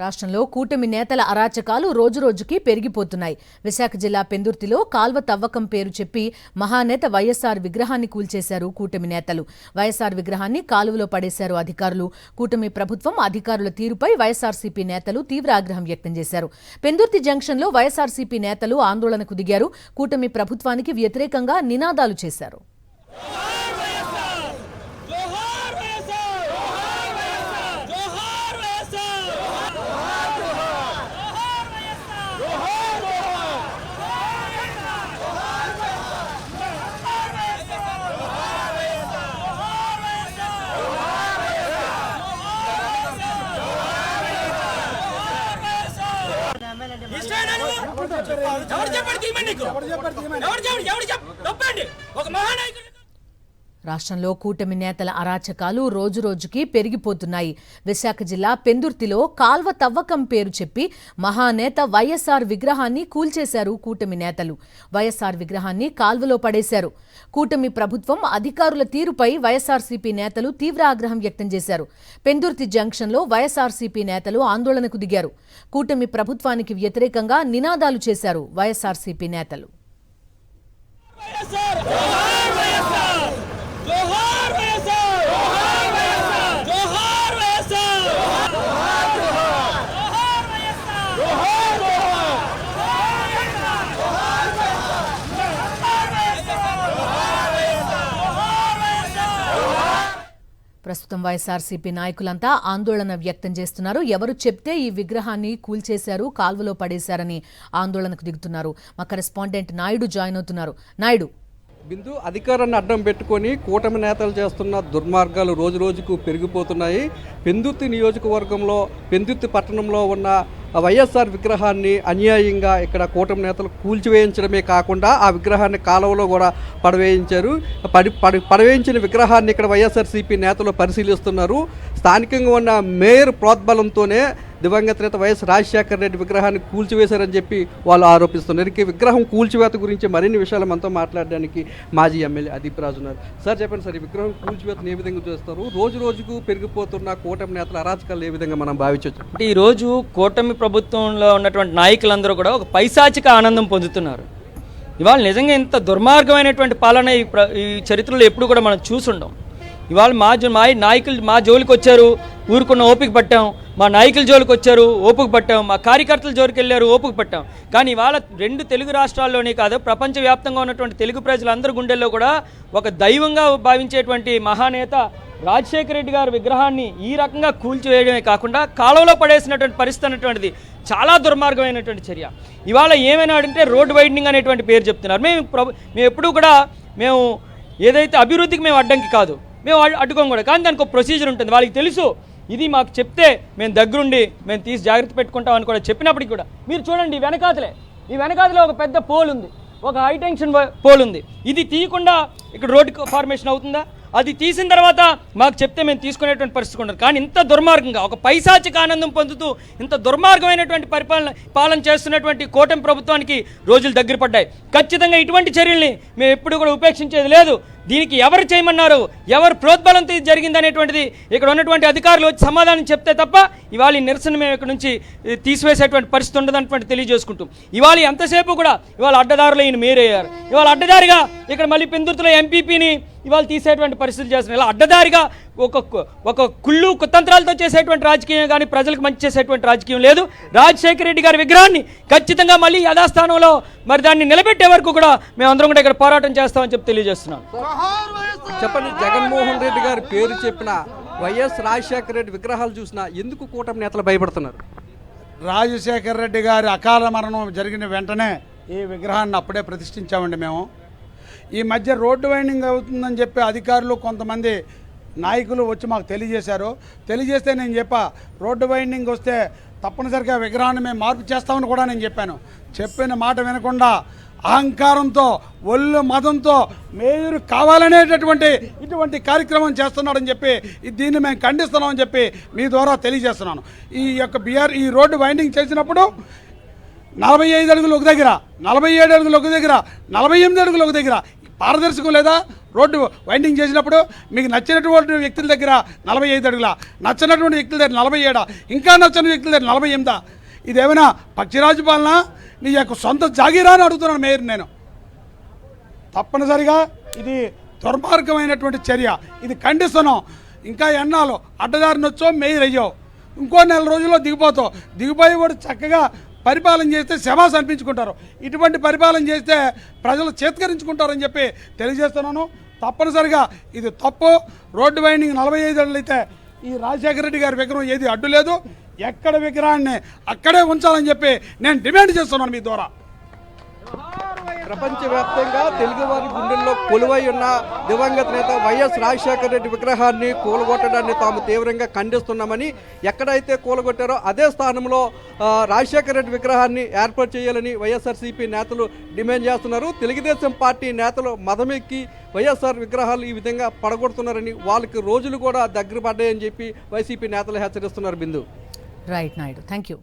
రాష్ట్రంలో కూటమి నేతల అరాచకాలు రోజురోజుకి పెరిగిపోతున్నాయి. విశాఖ జిల్లా పెందుర్తిలో కాల్వ తవ్వకం పేరు చెప్పి మహానేత వైఎస్ఆర్ విగ్రహాన్ని కూల్చేశారు కూటమి నేతలు. వైఎస్ఆర్ విగ్రహాన్ని కాలువలో పడేశారు అధికారులు. కూటమి ప్రభుత్వం అధికారుల తీరుపై వైఎస్ఆర్సీపీ నేతలు తీవ్ర ఆగ్రహం వ్యక్తం చేశారు. పెందుర్తి జంక్షన్లో వైఎస్ఆర్సీపీ నేతలు ఆందోళనకు దిగారు. కూటమి ప్రభుత్వానికి వ్యతిరేకంగా నినాదాలు చేశారు. రాష్ట్రంలో కూటమి నేతల అరాచకాలు రోజురోజుకి పెరిగిపోతున్నాయి. విశాఖ జిల్లా పెందుర్తిలో కాల్వ తవ్వకం పేరు చెప్పి మహానేత వైఎస్ఆర్ విగ్రహాన్ని కూల్చేశారు కూటమి నేతలు. వైఎస్ఆర్ విగ్రహాన్ని కాల్వలో పడేశారు. కూటమి ప్రభుత్వం అధికారుల తీరుపై వైఎస్ఆర్సీపీ నేతలు తీవ్ర ఆగ్రహం వ్యక్తం చేశారు. పెందుర్తి జంక్షన్లో వైఎస్ఆర్సీపీ నేతలు ఆందోళనకు దిగారు. కూటమి ప్రభుత్వానికి వ్యతిరేకంగా నినాదాలు చేశారు వైఎస్ఆర్సీపీ నేతలు. ప్రస్తుతం వైఎస్ఆర్సీపీ నాయకులంతా ఆందోళన వ్యక్తం చేస్తున్నారు. ఎవరు చెప్తే ఈ విగ్రహాన్ని కూల్చేశారు, కాల్వలో పడేశారని ఆందోళనకు దిగుతున్నారు. మా కరెస్పాండెంట్ నాయుడు జాయిన్ అవుతున్నారు. నాయుడు, బిందు, అధికారాన్ని అడ్డం పెట్టుకొని కూటమి నేతలు చేస్తున్న దుర్మార్గాలు రోజు రోజుకు పెరిగిపోతున్నాయి. పెందుర్తి నియోజకవర్గంలో పెందుర్తి పట్టణంలో ఉన్న వైఎస్ఆర్ విగ్రహాన్ని అన్యాయంగా ఇక్కడ కూటమి నేతలు కూల్చివేయించడమే కాకుండా ఆ విగ్రహాన్ని కాలువలో కూడా పడవేయించారు. పడవేయించిన విగ్రహాన్ని ఇక్కడ వైఎస్ఆర్సీపీ నేతలు పరిశీలిస్తున్నారు. స్థానికంగా ఉన్న మేయర్ ప్రోద్బలంతోనే దివంగత నేత వైఎస్ రాజశేఖర రెడ్డి విగ్రహాన్ని కూల్చివేశారని చెప్పి వాళ్ళు ఆరోపిస్తున్నారు. ఈ విగ్రహం కూల్చివేత గురించి మరిన్ని విషయాలు మనతో మాట్లాడడానికి మాజీ ఎమ్మెల్యే అదీప్ రాజు ఉన్నారు. సార్ చెప్పండి సార్, ఈ విగ్రహం కూల్చివేతను ఏ విధంగా చూస్తారు? రోజు రోజుకు పెరిగిపోతున్న కూటమి నేతల అరాచకాలు ఏ విధంగా మనం భావించవచ్చు? అంటే ఈరోజు కూటమి ప్రభుత్వంలో ఉన్నటువంటి నాయకులందరూ కూడా ఒక పైశాచిక ఆనందం పొందుతున్నారు. ఇవాళ నిజంగా ఇంత దుర్మార్గమైనటువంటి పాలన ఈ చరిత్రలో ఎప్పుడు కూడా మనం చూసుండం. ఇవాళ మా నాయకులు మా జోలికి వచ్చారు, ఊరుకున్న ఓపిక పట్టాం. మా నాయకుల జోలికి వచ్చారు, ఓపిక పట్టాం. మా కార్యకర్తల జోలికి వెళ్ళారు, ఓపిక పట్టాం. కానీ ఇవాళ రెండు తెలుగు రాష్ట్రాల్లోనే కాదు, ప్రపంచవ్యాప్తంగా ఉన్నటువంటి తెలుగు ప్రజలందరి గుండెల్లో కూడా ఒక దైవంగా భావించేటువంటి మహానేత రాజశేఖర రెడ్డి గారి విగ్రహాన్ని ఈ రకంగా కూల్చివేయడమే కాకుండా కాలువలో పడేసినటువంటి పరిస్థితి అనేటువంటిది చాలా దుర్మార్గమైనటువంటి చర్య. ఇవాళ ఏమైనా అంటే రోడ్ వైడనింగ్ అనేటువంటి పేరు చెప్తున్నారు. మేము ఎప్పుడూ కూడా ఏదైతే అభివృద్ధికి మేము అడ్డంకి కాదు, మేము అడ్డుకోం కూడా. కానీ దానికి ఒక ప్రొసీజర్ ఉంటుంది. వాళ్ళకి తెలుసు ఇది మాకు చెప్తే మేము దగ్గరుండి మేము తీసి జాగ్రత్త పెట్టుకుంటాం అని కూడా చెప్పినప్పటికీ కూడా మీరు చూడండి, ఈ వెనకాతలే ఒక పెద్ద పోల్ ఉంది, ఒక హై టెన్షన్ పోల్ ఉంది. ఇది తీయకుండా ఇక్కడ రోడ్డు ఫార్మేషన్ అవుతుందా? అది తీసిన తర్వాత మాకు చెప్తే మేము తీసుకునేటువంటి పరిస్థితి ఉండదు. కానీ ఇంత దుర్మార్గంగా ఒక పైశాచిక ఆనందం పొందుతూ ఇంత దుర్మార్గమైనటువంటి పాలన చేస్తున్నటువంటి కూటమి ప్రభుత్వానికి రోజులు దగ్గర పడ్డాయి. ఖచ్చితంగా ఇటువంటి చర్యల్ని మేము ఎప్పుడు కూడా ఉపేక్షించేది లేదు. దీనికి ఎవరు చేయమన్నారు, ఎవరు ప్రోద్బలంతో ఇది జరిగిందనేటువంటిది ఇక్కడ ఉన్నటువంటి అధికారులు వచ్చి సమాధానం చెప్తే తప్ప ఇవాళ ఈ నిరసన మేము ఇక్కడ నుంచి తీసివేసేటువంటి పరిస్థితి ఉండదన్నటువంటి తెలియజేసుకుంటూ ఇవాళ ఎంతసేపు కూడా ఇవాళ అడ్డదారులు ఈయన మేరయ్యారు. ఇవాళ అడ్డదారిగా ఇక్కడ మళ్ళీ పెందుర్తిలో ఎంపీపీని ఇవాళ తీసేటువంటి పరిస్థితులు చేస్తున్నారు. ఇలా అడ్డదారిగా ఒక కుళ్ళు కుతంత్రాలతో చేసేటువంటి రాజకీయం కానీ ప్రజలకు మంచి చేసేటువంటి రాజకీయం లేదు. రాజశేఖర రెడ్డి గారి విగ్రహాన్ని ఖచ్చితంగా మళ్ళీ యథాస్థానంలో మరి దాన్ని నిలబెట్టే వరకు కూడా మేమందరం కూడా ఇక్కడ పోరాటం చేస్తామని చెప్పి తెలియజేస్తున్నాం. చెప్పండి, జగన్మోహన్ రెడ్డి గారి పేరు చెప్పిన వైఎస్ రాజశేఖర రెడ్డి విగ్రహాలు చూసినా ఎందుకు కూటమి నేతలు భయపడుతున్నారు? రాజశేఖర రెడ్డి గారి అకాల మరణం జరిగిన వెంటనే ఈ విగ్రహాన్ని అప్పుడే ప్రతిష్ఠించామండి మేము. ఈ మధ్య రోడ్డు వైండింగ్ అవుతుందని చెప్పి అధికారులు కొంతమంది నాయకులు వచ్చి మాకు తెలియజేస్తే నేను రోడ్డు వైండింగ్ వస్తే తప్పనిసరిగా విగ్రహాన్ని మేము మార్పు చేస్తామని కూడా నేను చెప్పిన మాట వినకుండా అహంకారంతో ఒళ్ళు మదంతో మేయర్ కావాలనేటటువంటి ఇటువంటి కార్యక్రమం చేస్తున్నాడని చెప్పి దీన్ని మేము ఖండిస్తున్నామని చెప్పి మీ ద్వారా తెలియజేస్తున్నాను. ఈ రోడ్డు వైండింగ్ చేసినప్పుడు 45 అడుగులు ఒక దగ్గర, 47 అడుగులు ఒక దగ్గర, 48 అడుగులు ఒక దగ్గర పారదర్శకం లేదా? రోడ్డు వైండింగ్ చేసినప్పుడు మీకు నచ్చినటువంటి వ్యక్తుల దగ్గర 45 అడుగుల, నచ్చినటువంటి వ్యక్తుల దగ్గర 47, ఇంకా నచ్చని వ్యక్తుల దగ్గర 48. ఇదేమైనా పక్షిరాజు పాలన? నీ యొక్క సొంత జాగీరా అని అడుగుతున్నాను మేయర్ నేను. తప్పనిసరిగా ఇది దుర్మార్గమైనటువంటి చర్య, ఇది ఖండిస్తున్నాం. ఇంకా ఎన్నాళ్ళు అడ్డదారిని వచ్చో మేయర్ అయ్యావు, ఇంకో 4 రోజుల్లో దిగిపోతావు. దిగిపోయి కూడా చక్కగా పరిపాలన చేస్తే శబాస్ అనిపించుకుంటారు. ఇటువంటి పరిపాలన చేస్తే ప్రజలు చేత్కరించుకుంటారని చెప్పి తెలియజేస్తున్నాను. తప్పనిసరిగా ఇది తప్పు. రోడ్డు వైండింగ్ 45 అడుగులు అయితే ఈ రాజశేఖర రెడ్డి గారి విగ్రహం ఏది అడ్డు లేదు. ఎక్కడ విగ్రహాన్ని అక్కడే ఉంచాలని చెప్పి నేను డిమాండ్ చేస్తున్నాను మీ ద్వారా. ప్రపంచవ్యాప్తంగా తెలుగువారి గుండెల్లో కొలువై ఉన్న దివంగత నేత వైఎస్ రాజశేఖర రెడ్డి విగ్రహాన్ని కూలగొట్టడాన్ని తాము తీవ్రంగా ఖండిస్తున్నామని, ఎక్కడైతే కూలగొట్టారో అదే స్థానంలో రాజశేఖర రెడ్డి విగ్రహాన్ని ఏర్పాటు చేయాలని వైఎస్ఆర్సీపీ నేతలు డిమాండ్ చేస్తున్నారు. తెలుగుదేశం పార్టీ నేతలు మదమెక్కి వైఎస్ఆర్ విగ్రహాలు ఈ విధంగా పడగొడుతున్నారని, వాళ్ళకి రోజులు కూడా దగ్గర పడ్డాయని చెప్పి వైసీపీ నేతలు హెచ్చరిస్తున్నారు. Bindu. Right Naidu, thank you.